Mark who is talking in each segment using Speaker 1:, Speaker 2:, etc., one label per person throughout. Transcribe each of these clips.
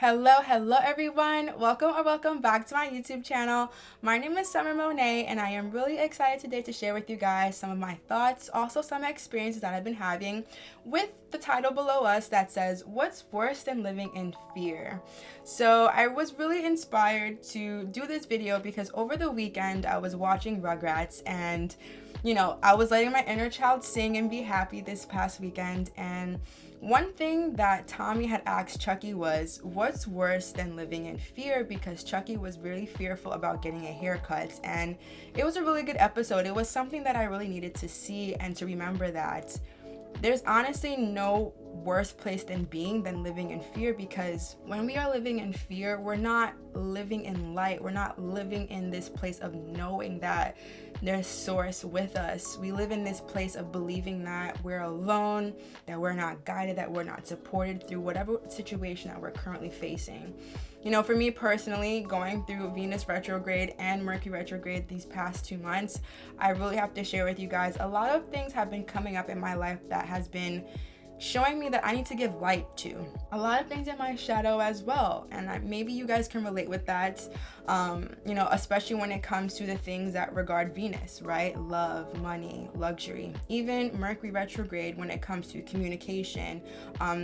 Speaker 1: Hello everyone. Welcome back to my YouTube channel. My name is Monae and I am really excited today to share with you guys some of my thoughts, also some experiences that I've been having with the title below us that says, "What's worse than living in fear?" So I was really inspired to do this video because over the weekend I was watching Rugrats and I was letting my inner child sing and be happy this past weekend, and one thing that Tommy had asked Chucky was, what's worse than living in fear? Because Chucky was really fearful about getting a haircut, and it was a really good episode. It was something that I really needed to see and to remember that there's honestly no worse place than living in fear, because when we are living in fear, we're not living in light. We're not living in this place of knowing that there's source with us. We live in this place of believing that we're alone, that we're not guided, that we're not supported through whatever situation that we're currently facing. For me personally, going through Venus retrograde and Mercury retrograde these past 2 months, I really have to share with you guys, a lot of things have been coming up in my life that has been showing me that I need to give light to. A lot of things in my shadow as well, and maybe you guys can relate with that, especially when it comes to the things that regard Venus, right? Love, money, luxury, even Mercury retrograde when it comes to communication,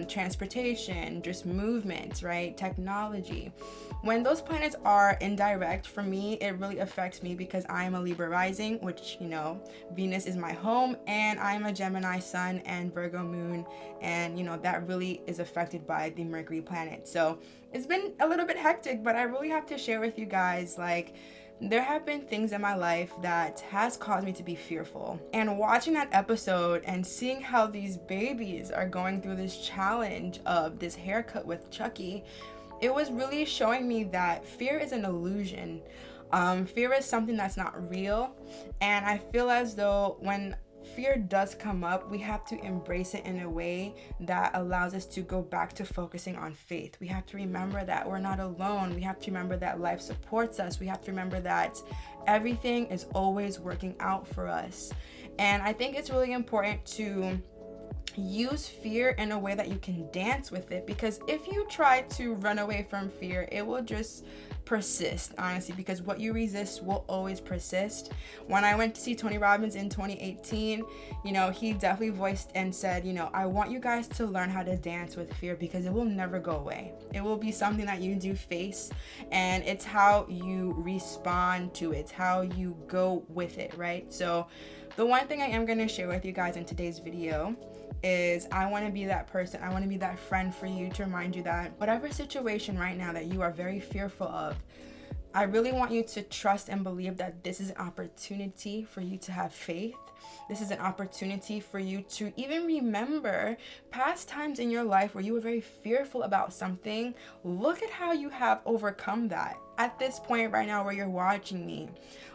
Speaker 1: transportation, just movement, right? Technology. When those planets are indirect, for me, it really affects me because I am a Libra rising, which, Venus is my home, and I'm a Gemini sun and Virgo moon, and that really is affected by the Mercury planet. So it's been a little bit hectic, but I really have to share with you guys, there have been things in my life that has caused me to be fearful. And watching that episode and seeing how these babies are going through this challenge of this haircut with Chucky, it was really showing me that fear is an illusion. Fear is something that's not real. And I feel as though when fear does come up, we have to embrace it in a way that allows us to go back to focusing on faith. We have to remember that we're not alone. We have to remember that life supports us. We have to remember that everything is always working out for us. And I think it's really important to use fear in a way that you can dance with it, because if you try to run away from fear, it will just persist, honestly, because what you resist will always persist. When I went to see Tony Robbins in 2018, he definitely voiced and said, I want you guys to learn how to dance with fear because it will never go away. It will be something that you do face, and it's how you respond to it. It's how you go with it, right? So the one thing I am going to share with you guys in today's video is I want to be that person. I want to be that friend for you to remind you that whatever situation right now that you are very fearful of, I really want you to trust and believe that this is an opportunity for you to have faith. This is an opportunity for you to even remember past times in your life where you were very fearful about something. Look at how you have overcome that. At this point right now where you're watching me,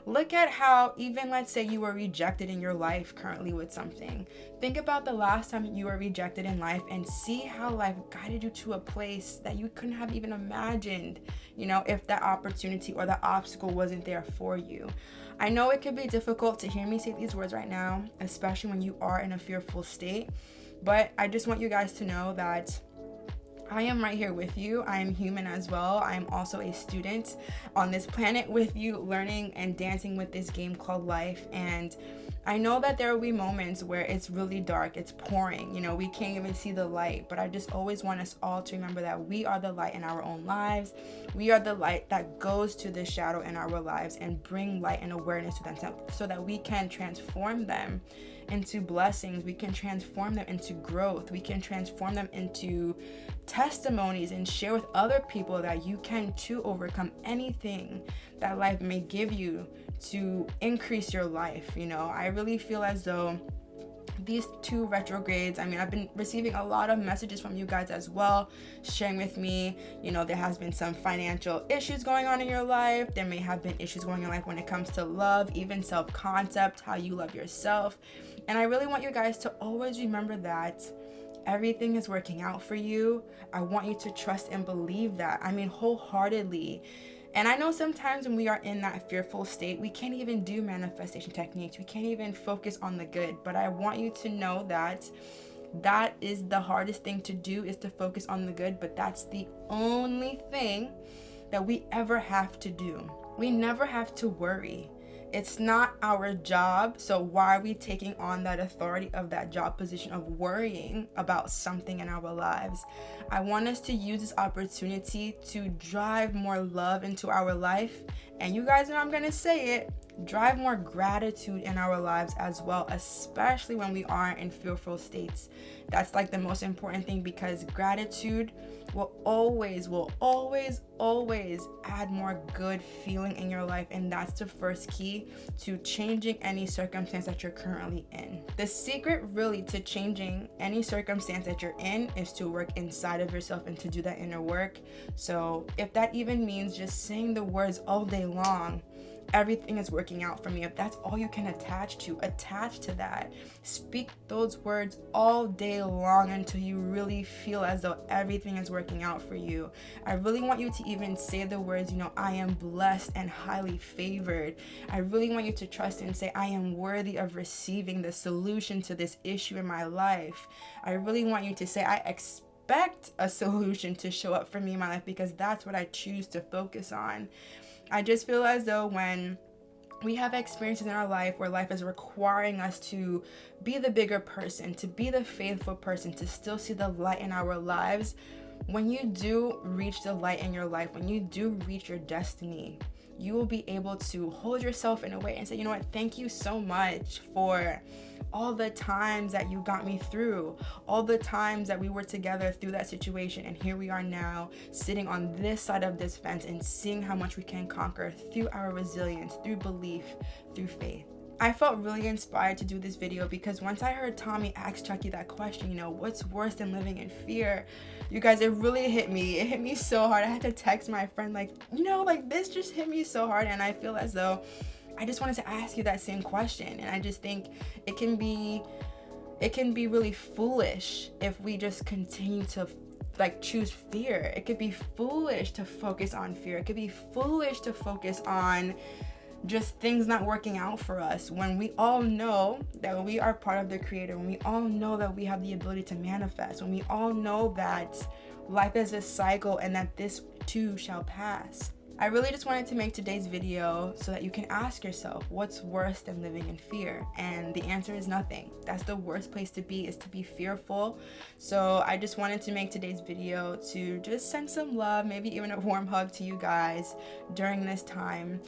Speaker 1: look at how, even let's say you were rejected in your life currently with something. Think about the last time you were rejected in life and see how life guided you to a place that you couldn't have even imagined, if that opportunity or the obstacle wasn't there for you. I know it could be difficult to hear me say these words right now, especially when you are in a fearful state, but I just want you guys to know that I am right here with you. I am human as well. I am also a student on this planet with you, learning and dancing with this game called life. And I know that there will be moments where it's really dark, it's pouring, we can't even see the light, but I just always want us all to remember that we are the light in our own lives. We are the light that goes to the shadow in our lives and bring light and awareness to them so that we can transform them into blessings. We can transform them into growth. We can transform them into testimonies and share with other people that you can too overcome anything that life may give you to increase your life. I really feel as though these 2 retrogrades, I've been receiving a lot of messages from you guys as well, sharing with me, there has been some financial issues going on in your life. There may have been issues going on in life when it comes to love, even self-concept, how you love yourself. And I really want you guys to always remember that everything is working out for you. I want you to trust and believe that, wholeheartedly. And I know sometimes when we are in that fearful state, we can't even do manifestation techniques. We can't even focus on the good. But I want you to know that That is the hardest thing to do, is to focus on the good, but that's the only thing that we ever have to do. We never have to worry. It's not our job, so why are we taking on that authority of that job position of worrying about something in our lives? I want us to use this opportunity to drive more love into our life, and you guys know I'm gonna say it, drive more gratitude in our lives as well, especially when we are in fearful states. That's like the most important thing, because gratitude will always add more good feeling in your life, and that's the first key to changing any circumstance that you're currently in. The secret really to changing any circumstance that you're in is to work inside of yourself and to do that inner work. So if that even means just saying the words all day long, everything is working out for me, if that's all you can attach to that. Speak those words all day long until you really feel as though everything is working out for you. I really want you to even say the words, I am blessed and highly favored. I really want you to trust and say, I am worthy of receiving the solution to this issue in my life. I really want you to say, I expect a solution to show up for me in my life, because that's what I choose to focus on. I just feel as though when we have experiences in our life where life is requiring us to be the bigger person, to be the faithful person, to still see the light in our lives, when you do reach the light in your life, when you do reach your destiny, you will be able to hold yourself in a way and say, you know what, thank you so much for all the times that you got me through, all the times that we were together through that situation, and here we are now sitting on this side of this fence and seeing how much we can conquer through our resilience, through belief, through faith. I felt really inspired to do this video because once I heard Tommy ask Chucky that question, what's worse than living in fear? You guys, it really hit me. It hit me so hard. I had to text my friend this just hit me so hard, and I feel as though I just wanted to ask you that same question. And I just think it can be really foolish if we just continue to choose fear. It could be foolish to focus on fear. It could be foolish to focus on just things not working out for us, when we all know that we are part of the Creator, when we all know that we have the ability to manifest, when we all know that life is a cycle and that this too shall pass. I really just wanted to make today's video so that you can ask yourself, what's worse than living in fear? And the answer is nothing. That's the worst place to be, is to be fearful. So I just wanted to make today's video to just send some love, maybe even a warm hug to you guys during this time,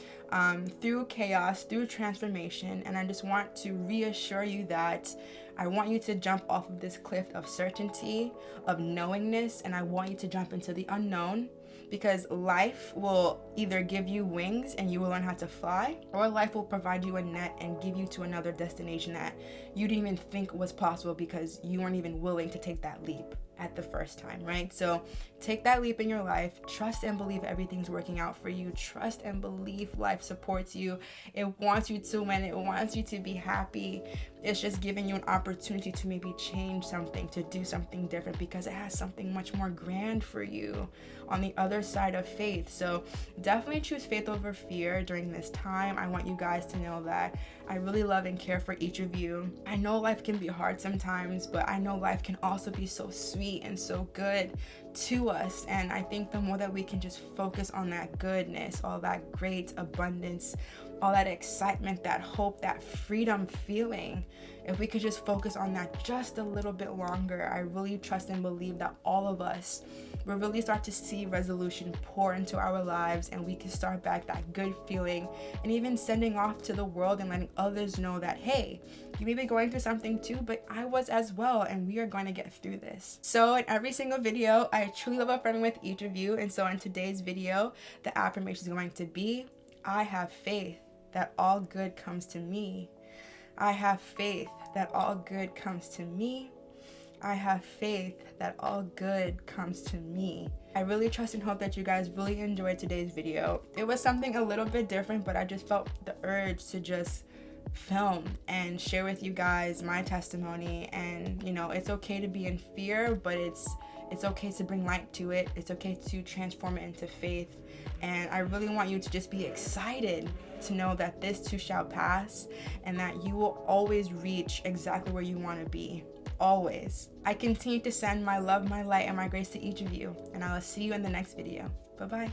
Speaker 1: through chaos, through transformation. And I just want to reassure you that I want you to jump off of this cliff of certainty, of knowingness, and I want you to jump into the unknown. Because life will either give you wings and you will learn how to fly, or life will provide you a net and give you to another destination that you didn't even think was possible because you weren't even willing to take that leap at the first time, right? So take that leap in your life. Trust and believe everything's working out for you. Trust and believe life supports you. It wants you to win. It wants you to be happy. It's just giving you an opportunity to maybe change something, to do something different, because it has something much more grand for you on the other side of faith. So definitely choose faith over fear during this time. I want you guys to know that I really love and care for each of you. I know life can be hard sometimes, but I know life can also be so sweet and so good to us. And I think the more that we can just focus on that goodness, all that great abundance, all that excitement, that hope, that freedom feeling, if we could just focus on that just a little bit longer, I really trust and believe that all of us will really start to see resolution pour into our lives, and we can start back that good feeling, and even sending off to the world and letting others know that, hey, you may be going through something too, but I was as well, and we are going to get through this. So in every single video, I truly love affirming with each of you, and so in today's video, the affirmation is going to be, I have faith that all good comes to me. I have faith that all good comes to me. I have faith that all good comes to me. I really trust and hope that you guys really enjoyed today's video. It was something a little bit different, but I just felt the urge to just film and share with you guys my testimony. And it's okay to be in fear, but it's okay to bring light to it. It's okay to transform it into faith. And I really want you to just be excited to know that this too shall pass, and that you will always reach exactly where you want to be. always, I continue to send my love, my light, and my grace to each of you. And I will see you in the next video. Bye-bye.